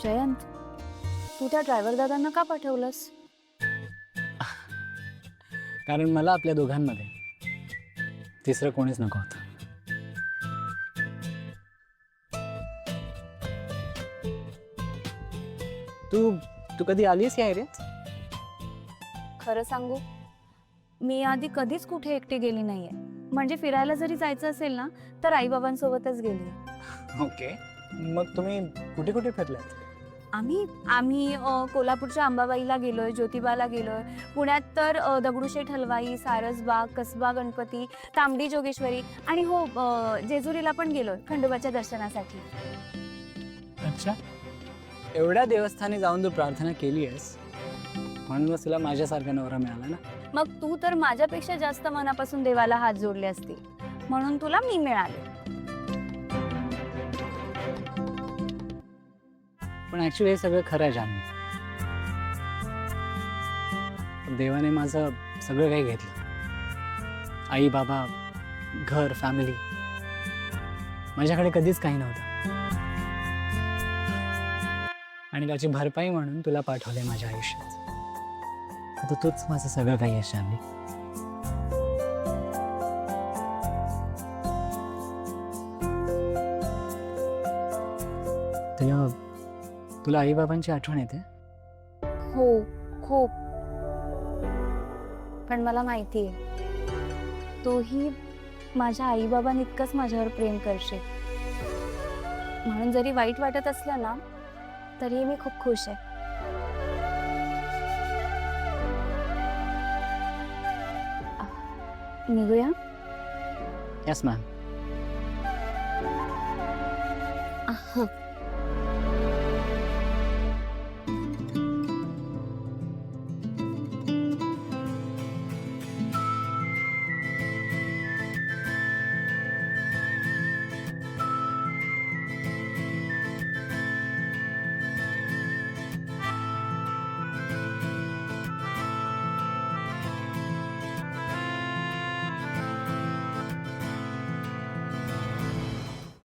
जयंत, तू त्या ड्रायव्हर दादांना का पाठवलंस? कारण मला आपल्या दोघांमध्ये तिसरं कोणीच नको होतं. तू तू कधी आलीस या एरियात? खरं सांगू, मी आधी कधीच कुठे एकटी गेली नाहीये. म्हणजे फिरायला जरी जायचं असेल ना, तर आई बाबांसोबतच गेली. ओके. मग तुम्ही कुठे कुठे फिरलात? आम्ही आम्ही कोल्हापूरच्या अंबाबाईला गेलोय, ज्योतिबाला गेलोय. पुण्यात तर दगडूशेठ हलवाई, सारसबाग, कसबा गणपती, तांबडी जोगेश्वरी आणि हो जेजुरीला पण गेलोय खंडोबाच्या दर्शनासाठी. अच्छा. एवढ्या देवस्थानी जाऊन तू प्रार्थना केली आहेस म्हणूनच तुला माझ्यासारखा नवरा मिळाला ना. मग तू तर माझ्यापेक्षा जास्त मनापासून देवाला हात जोडले असतील, म्हणून तुला मी मिळाले. पण ऍक्च्युली हे सगळं खरं आहे जान्हवी. देवाने माझं सगळं काही घेतलं. आई बाबा, घर, फॅमिली. माझ्याकडे कधीच काही नव्हतं. आणि त्याची भरपाई म्हणून तुला पाठवलंय माझ्या आयुष्यात. आता तूच माझं सगळं काही आहेस जान्हवी. तुला आई बाबांची आठवण येते? हो, खूप. पण मला माहितीये, तूही माझ्या आई बाबांइतकंच माझ्यावर प्रेम करशील. म्हणून जरी वाईट वाटत असलं ना, तरीही मी खूप खुश आहे. निघूया? Yes ma'am. आह.